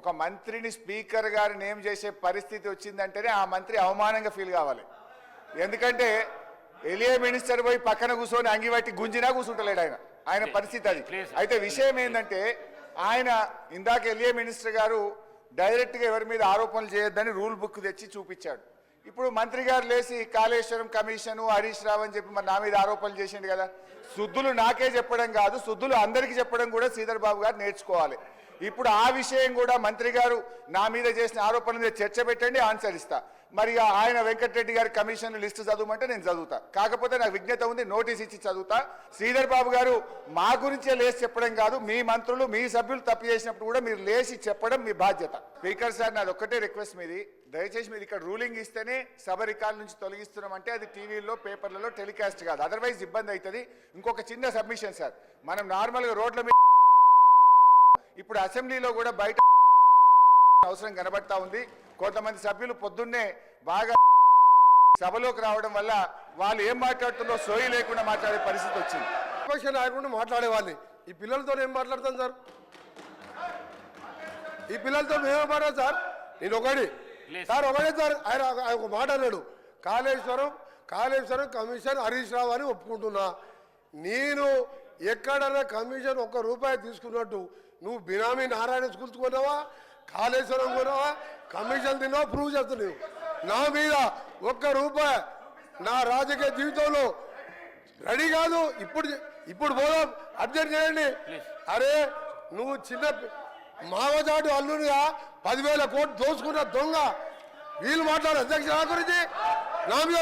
ఒక మంత్రిని స్పీకర్ గారు నేమ్ చేసే పరిస్థితి వచ్చిందంటేనే ఆ మంత్రి అవమానంగా ఫీల్ కావాలి. ఎందుకంటే ఎలియే మినిస్టర్ పోయి పక్కన కూర్చొని అంగిబట్టి గుంజినా కూర్చుంటలేడు ఆయన పరిస్థితి అది. అయితే విషయం ఏంటంటే ఆయన ఇందాక ఎలియే మినిస్టర్ గారు డైరెక్ట్గా ఎవరి మీద ఆరోపణలు చేయొద్దని రూల్ బుక్ తెచ్చి చూపించాడు. ఇప్పుడు మంత్రి గారు లేచి కాళేశ్వరం కమిషను హరీష్ రావు అని చెప్పి మరి నా మీద ఆరోపణలు చేసిండు కదా. శుద్ధులు నాకే చెప్పడం కాదు, శుద్ధులు అందరికీ చెప్పడం కూడా శ్రీధర్ బాబు గారు నేర్చుకోవాలి. ఇప్పుడు ఆ విషయం కూడా మంత్రి గారు నా మీద చేసిన ఆరోపణల మీద చర్చ పెట్టండి, ఆన్సర్ ఇస్తా. మరి ఆయన వెంకటరెడ్డి గారి కమిషన్ లిస్టు చదవమంటే నేను చదువుతా. కాకపోతే నాకు విజ్ఞత ఉంది, నోటీస్ ఇచ్చి చదువుతా. శ్రీధర్ బాబు గారు మా గురించే లేచి చెప్పడం కాదు, మీ మంత్రులు మీ సభ్యులు తప్పు చేసినప్పుడు కూడా మీరు లేచి చెప్పడం మీ బాధ్యత. స్పీకర్ సార్, నాది ఒక్కటే రిక్వెస్ట్ మీది, దయచేసి మీరు ఇక్కడ రూలింగ్ ఇస్తేనే సభ రికార్డు నుంచి తొలగిస్తున్నామంటే అది టీవీలో పేపర్లలో టెలికాస్ట్ కాదు, అదర్వైజ్ ఇబ్బంది అవుతుంది. ఇంకొక చిన్న సబ్మిషన్ సార్, మనం నార్మల్గా రోడ్ల మీద ఇప్పుడు అసెంబ్లీలో కూడా బయట అవసరం కనబడతా ఉంది. కొంతమంది సభ్యులు పొద్దున్నే బాగా సభలోకి రావడం వల్ల వాళ్ళు ఏం మాట్లాడుతుందో సోయి లేకుండా మాట్లాడే పరిస్థితి వచ్చింది. విపక్ష నాయకుడు మాట్లాడేవాళ్ళని ఈ పిల్లలతో ఏం మాట్లాడతాను సార్? ఈ పిల్లలతో మేమే మాట్లాడు సార్. నేను ఒకటే సార్ ఆయన ఒక మాట అన్నాడు, కాళేశ్వరం కమిషన్ హరీష్ రావు అని ఒప్పుకుంటున్నా. నేను ఎక్కడన్నా కమిషన్ ₹1 తీసుకున్నట్టు నువ్వు బినామీ నారాయణ స్కూల్స్ కొన్నావా, కాళేశ్వరం కొన్నావా, కమిషన్ తిన్నావా ప్రూవ్ చేస్తున్నావు. నా మీద ₹1 నా రాజకీయ జీవితంలో రెడీ కాదు. ఇప్పుడు పోదాం, అబ్జర్వ్ చేయండి. అరే నువ్వు చిన్న మావజాటు అల్లునిగా 10,000 కోట్లు దోచుకున్న దొంగ, వీళ్ళు మాట్లాడు అధ్యక్ష గురించి నా మీద